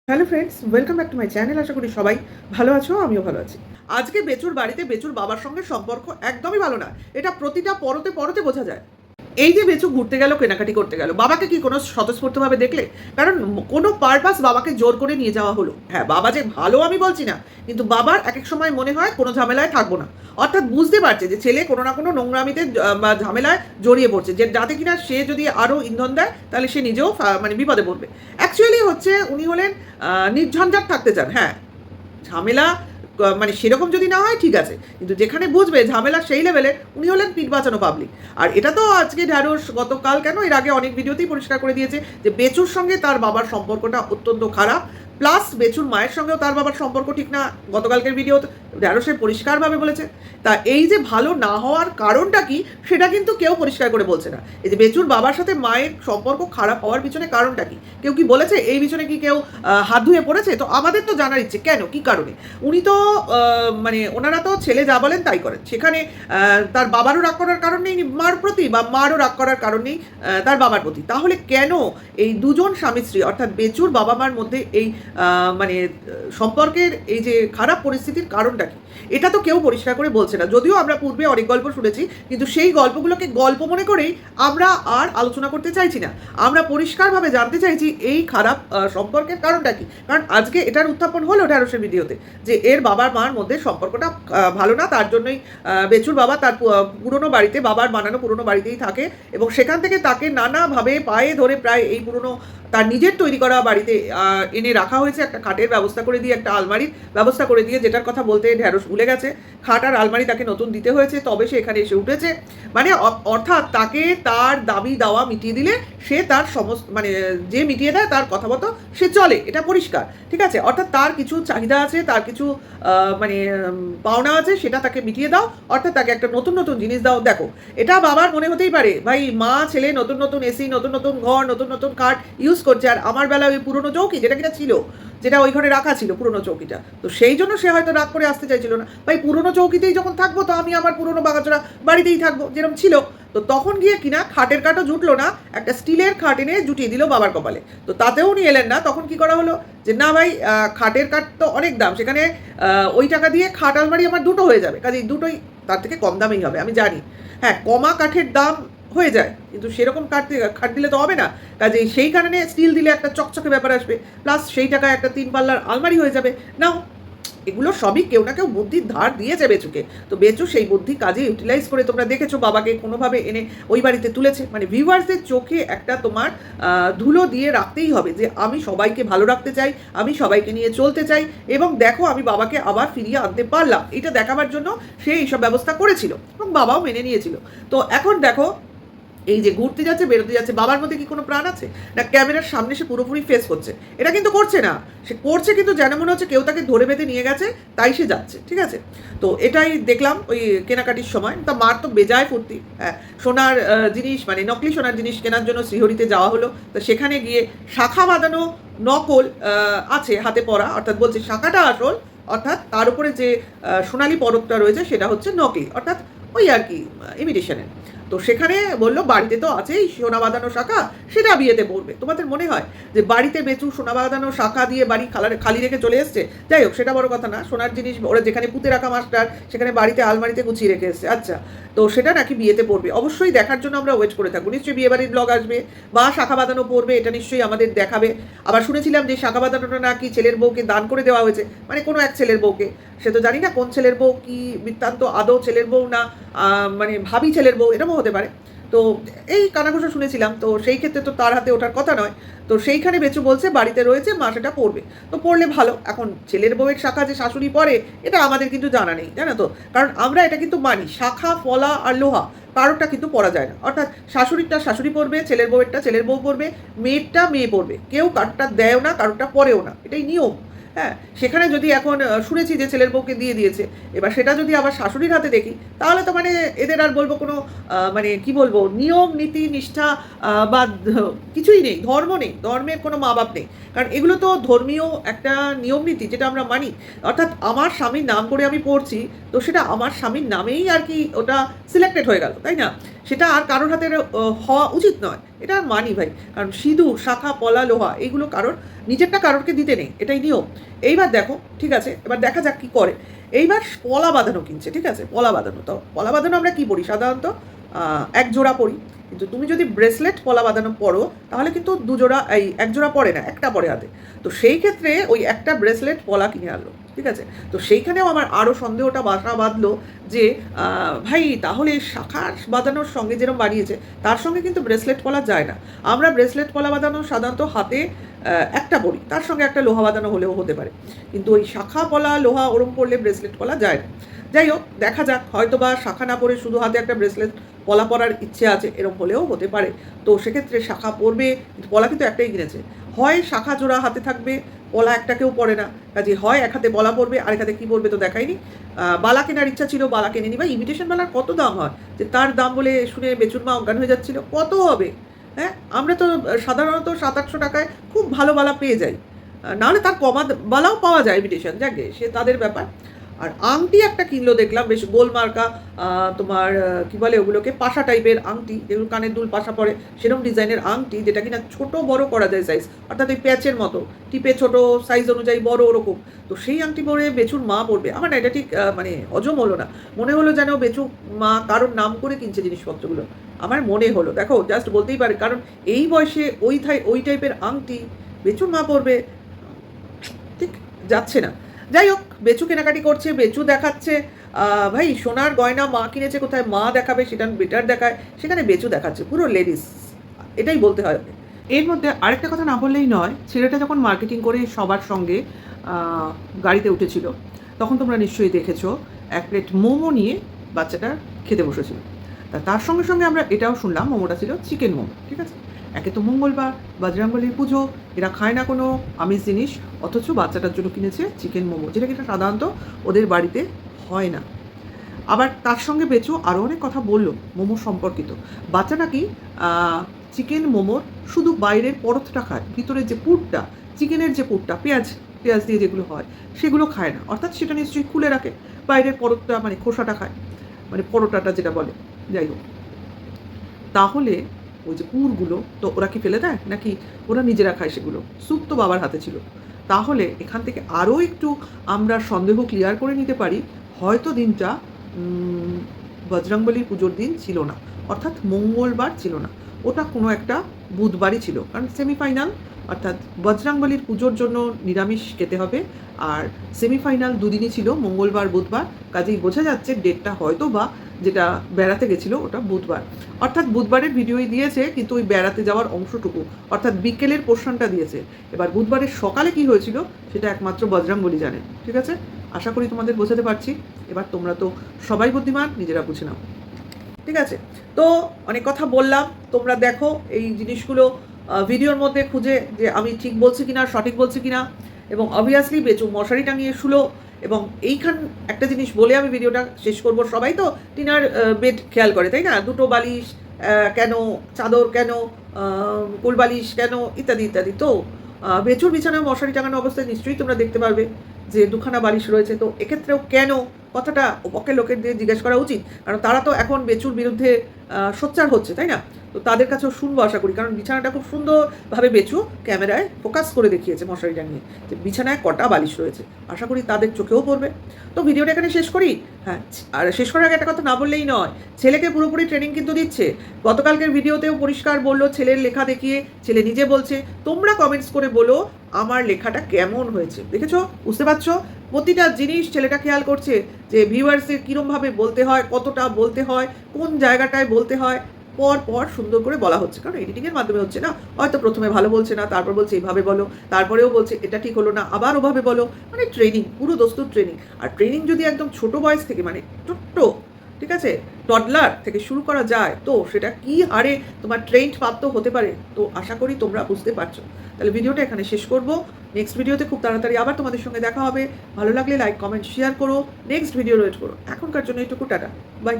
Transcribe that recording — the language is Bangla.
Hello friends, welcome back to my channel. আশা করি সবাই ভালো আছো, আমিও ভালো আছি। আজকে বেচুর বাড়িতে বেচুর বাবার সঙ্গে সম্পর্ক একদমই ভালো না। এটা প্রতিটা পরতে পরতে বোঝা যায়। এই যে বেচু ঘুরতে গেল, কেনাকাটি করতে গেল, বাবাকে কি কোনো স্বতঃস্ফূর্তভাবে দেখলে? কারণ কোনো পারপাস বাবাকে জোর করে নিয়ে যাওয়া হলো। হ্যাঁ, বাবা যে ভালো আমি বলছি না, কিন্তু বাবার এক এক সময় মনে হয় কোনো ঝামেলায় থাকবো না। অর্থাৎ বুঝতে পারছে যে ছেলে কোনো না কোনো নোংরামিতে বা ঝামেলায় জড়িয়ে পড়ছে, যে যাতে কিনা সে যদি আরও ইন্ধন দেয় তাহলে সে নিজেও মানে বিপদে পড়বে। অ্যাকচুয়ালি হচ্ছে উনি হলেন নির্ঝঞ্ঝাট থাকতে চান। হ্যাঁ, ঝামেলা মানে সেরকম যদি না হয় ঠিক আছে, কিন্তু যেখানে বুঝবে ঝামেলা সেই লেভেলে, উনি হলেন পিঠ বাঁচানো পাবলিক। আর এটা তো আজকে ঢ্যাঁড়স গতকাল কেন, এর আগে অনেক ভিডিওতেই পরিষ্কার করে দিয়েছে যে বেচুর সঙ্গে তার বাবার সম্পর্কটা অত্যন্ত খারাপ। প্লাস বেচুর মায়ের সঙ্গেও তার বাবার সম্পর্ক ঠিক না, গতকালকের ভিডিওতে ঢ্যাঁড়সে পরিষ্কারভাবে বলেছে। তা এই যে ভালো না হওয়ার কারণটা কি, সেটা কিন্তু কেউ পরিষ্কার করে বলছে না। এই যে বেচুর বাবার সাথে মায়ের সম্পর্ক খারাপ হওয়ার পিছনে কারণটা কি, কেউ কি বলেছে? এই পিছনে কি কেউ হাত ধুয়ে পড়েছে? তো আমাদের তো জানার ইচ্ছে, কেন, কি কারণে? উনি তো মানে ওনারা তো ছেলে যা বলেন তাই করেন। সেখানে তার বাবারও রাগ করার কারণ নেই মার প্রতি, বা মারও রাগ করার কারণ নেই তার বাবার প্রতি। তাহলে কেন এই দুজন স্বামী স্ত্রী অর্থাৎ বেচুর বাবা মার মধ্যে এই মানে সম্পর্কের এই যে খারাপ পরিস্থিতির কারণটা কি, এটা তো কেউ পরিষ্কার করে বলছে না। যদিও আমরা পূর্বে অনেক গল্প শুনেছি, কিন্তু সেই গল্পগুলোকে গল্প মনে করেই আমরা আর আলোচনা করতে চাইছি না। আমরা পরিষ্কারভাবে জানতে চাইছি এই খারাপ সম্পর্কের কারণটা কি। কারণ আজকে এটার উত্থাপন হলো ঢ্যাঁড়সের ভিডিওতে, যে এর বাবার মার মধ্যে সম্পর্কটা ভালো না। তার জন্যই বেচুর বাবা তার পুরনো বাড়িতে, বাবার বানানো পুরনো বাড়িতেই থাকে, এবং সেখান থেকে তাকে নানাভাবে পায়ে ধরে প্রায় এই পুরনো তার নিজের তৈরি করা বাড়িতে এনে রাখা হয়েছে। একটা খাটের ব্যবস্থা করে দিয়ে, একটা আলমারির ব্যবস্থা করে দিয়ে, যেটার কথা বলতে ঢ্যাঁড়স ভুলে গেছে। খাট আর আলমারি তাকে নতুন দিতে হয়েছে, তবে সে এখানে এসে উঠেছে। মানে অর্থাৎ তাকে তার দাবি দাওয়া মিটিয়ে দিলে সে তার সমস্ত মানে যে মিটিয়ে দেয় তার কথা মতো সে চলে, এটা পরিষ্কার। ঠিক আছে, অর্থাৎ তার কিছু চাহিদা আছে, তার কিছু মানে পাওনা আছে, সেটা তাকে মিটিয়ে দাও। অর্থাৎ তাকে একটা নতুন নতুন জিনিস দাও। দেখো, এটা বাবার মনে হতেই পারে, ভাই মা ছেলে নতুন নতুন এসি, নতুন নতুন ঘর, নতুন নতুন খাট ইউজ করছে, আর আমার বেলা ওই পুরনো চৌকি যেটা কিনা ছিল, যেটা ওই ঘরে রাখা ছিল পুরনো চৌকিটা, তো সেই জন্য সে হয়তো রাগ করে আসতে চাইছিল না। ভাই পুরনো চৌকিতেই যখন থাকবো, তো আমি আমার পুরনো বাগাচোরা বাড়িতেই থাকবো যেরকম ছিল। তো তখন গিয়ে কিনা খাটের কাঠও জুটলো না, একটা স্টিলের খাট এনে জুটিয়ে দিল বাবার কপালে। তো তাতেও উনি এলেন না। তখন কি করা হলো, যে না ভাই খাটের কাঠ তো অনেক দাম, সেখানে ওই টাকা দিয়ে খাট আলমারি আমার দুটো হয়ে যাবে, কাজেই দুটোই তার থেকে কম দামেই হবে। আমি জানি, হ্যাঁ, কমা কাঠের দাম হয়ে যায়, কিন্তু সেরকম খাট দিলে তো হবে না। কাজেই সেই কারণে স্টিল দিলে একটা চকচকে ব্যাপার আসবে, প্লাস সেই টাকায় একটা 3 পাল্লার আলমারি হয়ে যাবে। নাও, এগুলো সবই কেউ না কেউ বুদ্ধির ধার দিয়েছে বেচুকে। তো বেচু সেই বুদ্ধি কাজে ইউটিলাইজ করে, তোমরা দেখেছো বাবাকে কোনোভাবে এনে ওই বাড়িতে তুলেছে। মানে ভিউয়ার্সদের চোখে একটা তোমার ধুলো দিয়ে রাখতেই হবে, যে আমি সবাইকে ভালো রাখতে চাই, আমি সবাইকে নিয়ে চলতে চাই, এবং দেখো আমি বাবাকে আবার ফিরিয়ে আনতে পারলাম। এটা দেখাবার জন্য সে এইসব ব্যবস্থা করেছিল, এবং বাবাও মেনে নিয়েছিল। তো এখন দেখো, এই যে ঘুরতে যাচ্ছে, বেরোতে যাচ্ছে, বাবার মধ্যে কি কোনো প্রাণ আছে? না ক্যামেরার সামনে সে পুরোপুরি ফেস করছে? এটা কিন্তু করছে না। সে করছে কিন্তু যেন মনে হচ্ছে কেউ তাকে ধরে বেঁধে নিয়ে গেছে, তাই সে যাচ্ছে। ঠিক আছে, তো এটাই দেখলাম ওই কেনাকাটির সময়। তা মার তো বেজায় ফুর্তি। হ্যাঁ, সোনার জিনিস মানে নকলি সোনার জিনিস কেনার জন্য শ্রীহরিতে যাওয়া হলো। তো সেখানে গিয়ে শাখা বাঁধানো নকল আছে হাতে পরা, অর্থাৎ বলছে শাখাটা আসল, অর্থাৎ তার উপরে যে সোনালি পরকটা রয়েছে সেটা হচ্ছে নকলি, অর্থাৎ ওই আর কি ইমিটেশনের। তো সেখানে বললো বাড়িতে তো আছেই সোনা বাঁধানো শাখা, সেটা বিয়েতে পড়বে। তোমাদের মনে হয় যে বাড়িতে বেচু সোনা বাঁধানো শাখা দিয়ে বাড়ি খালি রেখে চলে এসছে? যাই হোক, সেটা বড় কথা না। সোনার জিনিস ওরা যেখানে পুঁতে রাখা মাস্টার, সেখানে বাড়িতে আলমারিতে গুছিয়ে রেখে এসছে। আচ্ছা, তো সেটা নাকি বিয়েতে পড়বে। অবশ্যই দেখার জন্য আমরা ওয়েট করে থাকবো। নিশ্চয়ই বিয়ে বাড়ির ব্লগ আসবে, বা শাখা বাঁধানো পড়বে, এটা নিশ্চয়ই আমাদের দেখাবে। আবার শুনেছিলাম যে শাখা বাঁধানোটা নাকি ছেলের বউকে দান করে দেওয়া হয়েছে, মানে কোনো এক ছেলের বউকে। সে তো জানি না কোন ছেলের বউ, কি বৃত্তান্ত, আদৌ ছেলের বউ না মানে ভাবি ছেলের বউ, এরকমও হতে পারে। তো এই কানাঘুষা শুনেছিলাম। তো সেই ক্ষেত্রে তো তার হাতে ওঠার কথা নয়। তো সেইখানে বেচু বলছে বাড়িতে রয়েছে, মা সেটা পড়বে। তো পড়লে ভালো। এখন ছেলের বউয়ের শাখা যে শাশুড়ি পড়ে, এটা আমাদের কিন্তু জানা নেই, জানো তো। কারণ আমরা এটা কিন্তু মানি, শাখা ফলা আর লোহা কারোরটা কিন্তু পড়া যায় না। অর্থাৎ শাশুড়িরটা শাশুড়ি পড়বে, ছেলের বউয়েরটা ছেলের বউ পড়বে, মেয়েরটা মেয়ে পড়বে। কেউ কারোরটা দেয়ও না, কারোরটা পরেও না, এটাই নিয়ম। হ্যাঁ, সেখানে যদি এখন শুনেছি যে ছেলের বউকে দিয়ে দিয়েছে, এবার সেটা যদি আবার শাশুড়ির হাতে দেখি, তাহলে তো মানে এদের আর বলবো কোনো মানে কি বলবো, নিয়ম নীতি নিষ্ঠা বা কিছুই নেই, ধর্ম নেই, ধর্মের কোনো মা বাপ নেই। কারণ এগুলো তো ধর্মীয় একটা নিয়ম নীতি, যেটা আমরা মানি। অর্থাৎ আমার স্বামীর নাম করে আমি পড়ছি, তো সেটা আমার স্বামীর নামেই আর কি ওটা সিলেক্টেড হয়ে গেল, তাই না? সেটা আর কারোর হাতে হওয়া উচিত নয়, এটা আর মানি ভাই। কারণ সিঁদুর, শাখা, পলা, লোহা এইগুলো কারোর নিজেরটা কারোরকে দিতে নেই, এটাই নিয়ম। এইবার দেখো, ঠিক আছে, এবার দেখা যাক কী করে। এইবার পলা বাঁধানো কিনছে, ঠিক আছে, পলা বাঁধানো। তো পলা বাঁধানো আমরা কী পড়ি সাধারণত? এক জোড়া পরি। কিন্তু তুমি যদি ব্রেসলেট পলা বাঁধানো পরো তাহলে কিন্তু দুজোড়া, এই এক জোড়া পরে না, একটা পরে হাতে। তো সেই ক্ষেত্রে ওই একটা ব্রেসলেট পলা কিনে আনলো, ঠিক আছে। তো সেইখানেও আমার আরও সন্দেহটা বাসা বাঁধলো যে ভাই তাহলে শাখার বাঁধানোর সঙ্গে যেরকম বানিয়েছে তার সঙ্গে কিন্তু ব্রেসলেট পলা যায় না। আমরা ব্রেসলেট পলা বাঁধানো সাধারণত হাতে একটা পরি, তার সঙ্গে একটা লোহা বাঁধানো হলেও হতে পারে, কিন্তু ওই শাখা পলা, লোহা ওরম পড়লে ব্রেসলেট পলা যায় না। যাই হোক, দেখা যাক, হয়তো বা শাখা না পরে শুধু হাতে একটা ব্রেসলেট পলা পরার ইচ্ছে আছে, এরকম হলেও হতে পারে। তো সেক্ষেত্রে শাখা পরবে, পলা কিন্তু একটাই কিনেছে, হয় শাখা জোড়া হাতে থাকবে, পলা একটা কেউ পরে না, কাজে হয় এক হাতে পলা পরবে, আরেক হাতে কী পরবে তো দেখায়নি। বালা কেনার ইচ্ছা ছিল, বালা কিনে নিবা। ইমিটেশন বালার কত দাম হয়, যে তার দাম বলে শুনে বেচুর মা অজ্ঞান হয়ে যাচ্ছিল। কত হবে? হ্যাঁ, আমরা তো সাধারণত 700-800 টাকায় খুব ভালো বালা পেয়ে যাই, নাহলে তার কমা বালাও পাওয়া যায় ইমিটেশন, যাকে সে তাদের ব্যাপার। আর আংটি একটা কিনলো দেখলাম, বেশ গোল মার্কা, তোমার কী বলে ওগুলোকে, পাশা টাইপের আংটি, যেগুলো কানের দুল পাশা পড়ে সেরকম ডিজাইনের আংটি, যেটা কিনা ছোট বড় করা যায় সাইজ, অর্থাৎ ওই প্যাচের মতো টিপে ছোট সাইজ অনুযায়ী বড় ওরকম। তো সেই আংটি পরে বেচুর মা পড়বে। আমার না এটা ঠিক মানে হজম হলো না, মনে হলো যেন বেচু মা কারোর নাম করে কিনছে জিনিসপত্রগুলো, আমার মনে হলো। দেখো, জাস্ট বলতেই পারে, কারণ এই বয়সে ওই টাইপের আংটি বেচুর মা পড়বে, ঠিক যাচ্ছে না। যাই হোক, বেচু কেনাকাটি করছে, বেচু দেখাচ্ছে ভাই সোনার গয়না মা কিনেছে, কোথায় মা দেখাবে সেটা বেটার দেখায়, সেখানে বেচু দেখাচ্ছে, পুরো লেডিস, এটাই বলতে হয়। এর মধ্যে আরেকটা কথা না বললেই নয়, ছেলেটা যখন মার্কেটিং করে সবার সঙ্গে গাড়িতে উঠেছিল, তখন তোমরা নিশ্চয়ই দেখেছো এক প্লেট মোমো নিয়ে বাচ্চাটা খেতে বসেছিল। তার সঙ্গে সঙ্গে আমরা এটাও শুনলাম মোমোটা ছিল চিকেন মোমো, ঠিক আছে। একে তো মঙ্গলবার, বজরংবলীর পুজো, এরা খায় না কোনো আমিষ জিনিস, অথচ বাচ্চাটার জন্য কিনেছে চিকেন মোমো, যেটা কিনা সাধারণত ওদের বাড়িতে হয় না। আবার তার সঙ্গে বেচু আরও অনেক কথা বললো মোমো সম্পর্কিত। বাচ্চা নাকি চিকেন মোমোর শুধু বাইরের পরতটা খায়, ভিতরের যে পুরটা, চিকেনের যে পুরটা, পেঁয়াজ দিয়ে যেগুলো হয় সেগুলো খায় না, অর্থাৎ সেটা নিশ্চয়ই খুলে রাখে, বাইরের পরতটা মানে খোসাটা খায়, মানে পরোটাটা যেটা বলে। যাই হোক, তাহলে ওই যে পুরগুলো তো ওরা কি ফেলে দেয় নাকি ওরা নিজেরা খায়? সেগুলো স্যুপ তো বাবার হাতে ছিল। তাহলে এখান থেকে আরও একটু আমরা সন্দেহ ক্লিয়ার করে নিতে পারি, হয়তো দিনটা বজরংবলীর পুজোর দিন ছিল না, অর্থাৎ মঙ্গলবার ছিল না, ওটা কোনো একটা বুধবারই ছিল, কারণ সেমিফাইনাল, অর্থাৎ বজরংবলীর পুজোর জন্য নিরামিষ খেতে হবে, আর সেমিফাইনাল দুদিনই ছিল, মঙ্গলবার বুধবার, কাজেই বোঝা যাচ্ছে ডেটটা হয়তো বা যেটা বেড়াতে গেছিলো ওটা বুধবার, অর্থাৎ বুধবারের ভিডিওই দিয়েছে, কিন্তু ওই বেড়াতে যাওয়ার অংশটুকু, অর্থাৎ বিকেলের পোর্শনটা দিয়েছে। এবার বুধবারের সকালে কি হয়েছিল সেটা একমাত্র বজরংবলী জানে, ঠিক আছে। আশা করি তোমাদের বোঝাতে পারছি। এবার তোমরা তো সবাই বুদ্ধিমান, নিজেরা বুঝে নাও, ঠিক আছে। তো অনেক কথা বললাম, তোমরা দেখো এই জিনিসগুলো ভিডিওর মধ্যে খুঁজে, যে আমি ঠিক বলছি কিনা, সঠিক বলছি কিনা। এবং অবভিয়াসলি বেচু মশারি টাঙিয়ে শুলো। এবং এইখান একটা জিনিস বলে আমি ভিডিওটা শেষ করব, সবাই তো টিনার বেড খেয়াল করে, তাই না? দুটো বালিশ কেন, চাদর কেন, কোলবালিশ কেন, ইত্যাদি ইত্যাদি। তো বেচুর বিছানায় মশারি টাঙানো অবস্থায় নিশ্চয়ই তোমরা দেখতে পারবে যে দুখানা বালিশ রয়েছে। তো এক্ষেত্রেও কেন কথাটা পক্ষে লোকের দিয়ে জিজ্ঞেস করা উচিত, কারণ তারা তো এখন বেচুর বিরুদ্ধে সোচ্চার হচ্ছে, তাই না? তো তাদের কাছেও শুনবো আশা করি, কারণ বিছানাটা খুব সুন্দরভাবে বেচু ক্যামেরায় ফোকাস করে দেখিয়েছে মশারিটা নিয়ে, যে বিছানায় কটা বালিশ রয়েছে। আশা করি তাদের চোখেও পড়বে। তো ভিডিওটা এখানে শেষ করি। হ্যাঁ, আর শেষ করার আগে একটা কথা না বললেই নয়, ছেলেকে পুরোপুরি ট্রেনিং কিন্তু দিচ্ছে। গতকালকের ভিডিওতেও পরিষ্কার বললো, ছেলের লেখা দেখিয়ে ছেলে নিজে বলছে, তোমরা কমেন্টস করে বলো আমার লেখাটা কেমন হয়েছে। দেখেছো, বুঝতে পারছো? প্রতিটা জিনিস ছেলেটা খেয়াল করছে, যে ভিউয়ার্সের কীরমভাবে বলতে হয়, কতটা বলতে হয়, কোন জায়গাটায় বলতে হয়, পর সুন্দর করে বলা হচ্ছে, কারণ এডিটিংয়ের মাধ্যমে হচ্ছে না। হয়তো প্রথমে ভালো বলছে না, তারপর বলছে এইভাবে বলো, তারপরেও বলছে এটা ঠিক হলো না, আবার ওভাবে বলো। মানে ট্রেনিং, পুরো দস্তুর ট্রেনিং। আর ট্রেনিং যদি একদম ছোট বয়স থেকে, মানে ছোট্ট, ঠিক আছে, টডলার থেকে শুরু করা যায়, তো সেটা কি হারে তোমার ট্রেন্ড প্রাপ্ত হতে পারে। তো আশা করি তোমরা বুঝতে পারছো। তাহলে ভিডিওটা এখানে শেষ করব। নেক্সট ভিডিওতে খুব তাড়াতাড়ি আবার তোমাদের সঙ্গে দেখা হবে। ভালো লাগলে লাইক, কমেন্ট, শেয়ার করো। নেক্সট ভিডিও ওয়েট করো। এখনকার জন্য এইটুকু, টাটা, বাই।